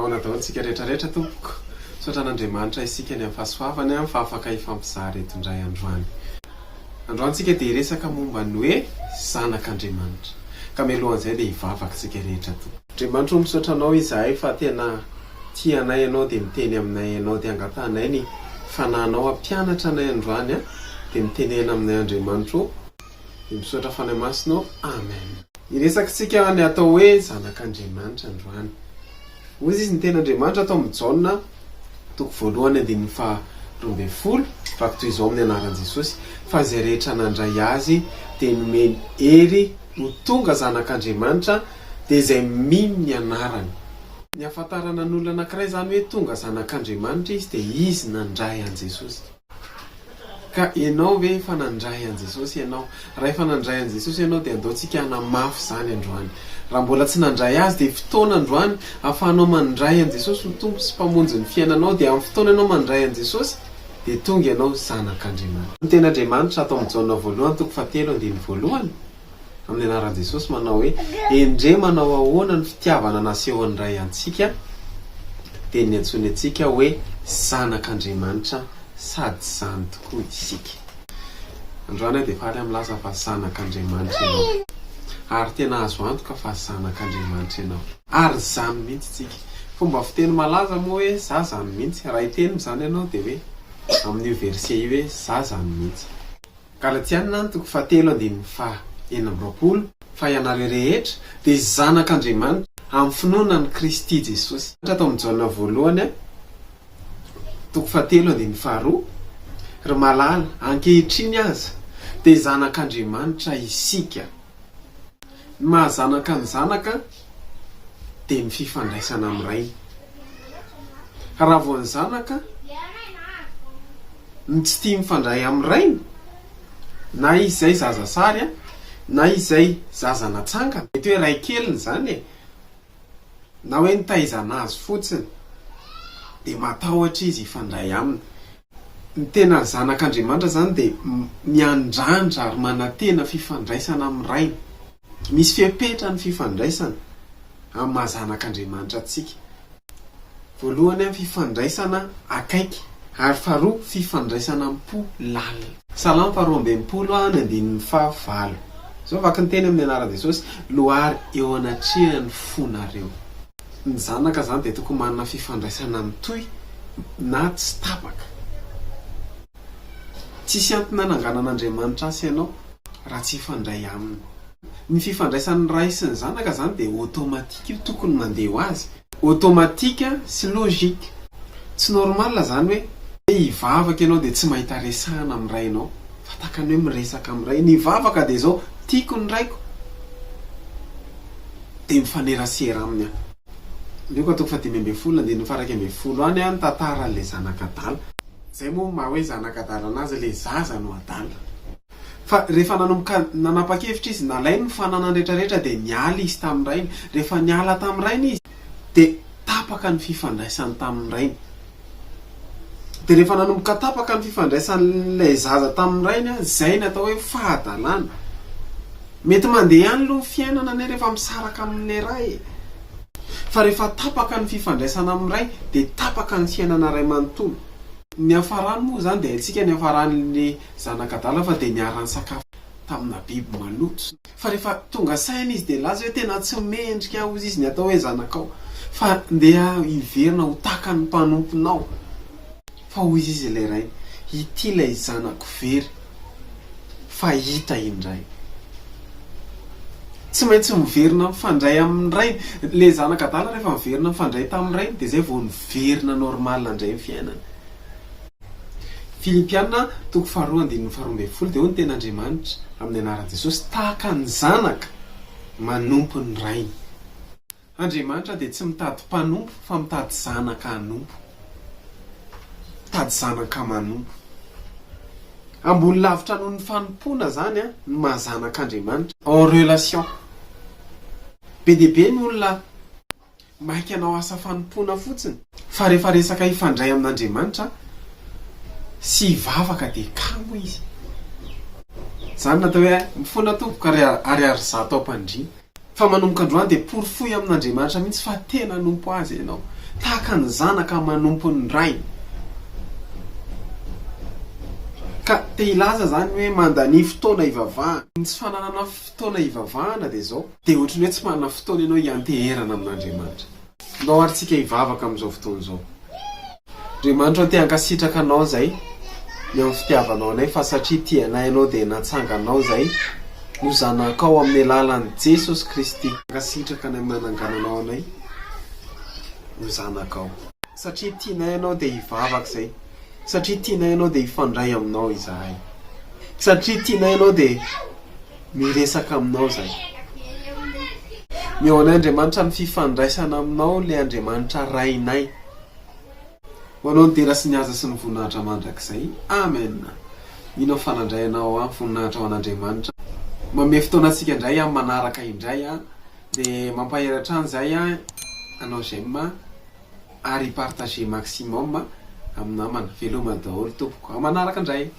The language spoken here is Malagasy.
Ahoana daholo tsika rehetrarehetra tompoko. Misaotra an'Andriamanitra isika ny amin'ny fahasoavany amin'ny fahafaka hifampizara eto indray androany. Androantsika dia resaka momba ny hoe zanak'Andriamanitra. Ka mialohan'izay dia hivavaka tsika rehetra tompoko. Andriamanitra misaotra anao izahay fa tena tia anay ianao dia miteny aminay ianao dia angatanay ny fanahinao ampianatra anay androany dia mitenena aminay Andriamanitra dia misaotra fanay masinao. Amen. Iresakitsika ny atao hoe zanak'Andriamanitra androany. Ozy izy ny tena Andriamanitra atao amin'ny Jaona toko voalohany 12 fakitoy izao amin'ny anaran'i Jesosy fa izay rehetra nandray azy dia nomeny hery ho tonga zanak'Andriamanitra dia izay mino ny anarany. Ny ahafantarana n'olona anankiray zany hoe tonga zanak'Andriamanitra izy dia izy nandray an'i Jesosy. Ka ianao ve efa nandray an'i Jesosy ianao? Raha efa nandray an'i Jesosy ianao dia andaontsika hanamafy zany androany. Raha mbola tsy nandray azy dia fotoana androany ahafahanao mandray an'i Jesosy ho tompo sy mpamonjy ny fiainanao dia amin'ny fotoana ianao mandray an'i Jesosy dia tonga ianao zanak'Andriamanitra. Ny tena Andriamanitra atao amin'ny Jaona voalohany toko 7:1 amin'ny anaran'i Jesosy manao hoe endre manao ahoana ny fitiavana naseho andray antsika dia ny antsoiny antsika hoe zanak'Andriamanitra sady zany tokoa isika. Androany dia faly amin'ny laza fa zanak'Andriamanitra ianao. Ary tena azo antoka fa zanak'Andriamanitra ianao. Ary zany mihitsy tsika. Fomba fiteny malaza moa hoe za zany mihitsy. Raha hiteny zany ianao dia hoe amin'io verset io hoe za zany mihitsy. Galatiana toko 7:20 fa ianareo rehetra dia zanak'Andriamanitra amin'ny finoana ny Kristy Jesosy. Atao amin'ny Jaona voalohany toko 7:2 ry malala ankehitriny aza dia zanak'Andriamanitra isika. Mahazanaka ny zanaka dia ny fifandraisana amin'ray. Raha vao ny zanaka ny tsy tia mifandray amin'ray na izy izay zaza sary na izy izay zaza natsanga mety hoe ray keliny zany na hoe nitaizana azy fotsiny dia matahotra izy hifandray aminy. Ny tena zanak'Andriamanitra zany dia miandrandra ary manantena fifandraisana amin'ray. Misy fiapetra ny fifandraisana amin'ny mahazanak'Andriamanitra antsika. Voalohany amin'ny fifandraisana akaiky ary faharoa fifandraisana am-po lalina. Salamo 2:15 zao vaky ny teny amin'ny anaran'i Jesosy loary eo anatrehany fonareo. Ny zanaka zany dia tokony manana fifandraisana mitohy na tsy tapaka. Tsisy antony hananganan'Andriamanitra asy ianao raha tsy hifandray aminy. Ny fifandraisan'ny ray sy ny zanaka zany dia automatique io tokony mandeha ho azy. Automatique sy logique. Tsy normal zany hoe hivavaka ianao dia tsy mahita resahana amin'ny rainao. Fatakany hoe miresaka amin'ny ray. Ny vavaka dia zao tiako ny raiko dia mifanerasera aminy. Leko toko 10:12 any ny tantaran'ilay zanak'adala. Zay moa maha hoe zanak'adala anazy ilay zaza no adala. Fa rehefa nanomboka nanapa-kevitra izy nalainy ny fananany rehetrarehetra dia niala izy tamin'ny rainy. Rehefa niala tamin'ny rainy izy dia tapaka ny fifandraisany tamin'ny rainy. Dia rehefa nanomboka tapaka ny fifandraisan'ilay zaza tamin'ny rainy izay natao hoe fahadalana. Mety mandeha ihany aloha ny fiainana ane rehefa misaraka amin'ilay ray. Fa rehefa tapaka ny fifandraisana amin'ny ray dia tapaka ny fiainana ray manontolo. Ny hafarany moa zany dia haintsika ny hafaran'ilay zanak'adala fa dia niarany sakafo tamina biby maloto. Fa rehefa tonga saina izy dia laza hoe tena tsy mendrika hozy izy ny atao hoe zanakao fa ndeha hiverina ho taka ny mpanomponao. Fa hoy izy ilay ray ity ilay zanako very fa hita indray. Tsy maintsy miverina mifandray amin'ny ray. Ilay zanak'adala rehefa miverina mifandray tamin'ny ray dia zay vao niverina normal indray ny fiainana. Filipiana toko 4:12 dia hoy ny tena Andriamanitra amin'ny anaran'i Jesosy tahaka ny zanaka manompo ny rainy. Andriamanitra dia tsy mitady mpanompo fa mitady zanaka hanompo. Mitady zanaka manompo. Ambony lavitra noho ny fanompoana zany ny mahazanak'Andriamanitra en relation. Be dia be ny olona maika anao asa fanompoana fotsiny fa rehefa resaka hifandray amin'Andriamanitra sy hivavaka dia kamo izy. Zany natao hoe mifona tompoka ary zato ampandriana. Fa manomboka androany dia porofoy amin'Andriamanitra mihitsy fa tena nompo azy ianao. tahaka ny zanaka manompo ny rainy. Ka te ilaza zany hoe mandany fotoana ivavahana. Ny tsy fananana fotoana ivavahana dia zao, dia ohatrany hoe tsy manana fotoana ianao hianteherana amin'Andriamanitra. Ndao aritsika hivavaka amin'izao fotoana izao. Andriamanitra te hankasitraka anao zay ny amin'ny fitiavanao anay, fa satria tianay anao dia natsanganao zay no zanakao amin'ny alalan'i Jesosy Kristy. Hankasitraka ny manangananao anay no zanakao. Satria tianay anao dia hivavaka zay. Satria tianay anao dia hifandray aminao izahay. Satria tianay anao dia miresaka aminao zay. Meo anay Andriamanitra ny fifandraisana aminao ilay Andriamanitra rainay. Ho anao ny tena sy ny aza sy ny voninahitra mandrakizay. Amen. Inao fanandrayanao voninahitra ho an'Andriamanitra. Manome fotoana antsika indray manaraka indray dia mampahiratra an'izay anao j'aime ary partager maximum amin'ny namana. Veloma daholo tompoko. Manaraka indray.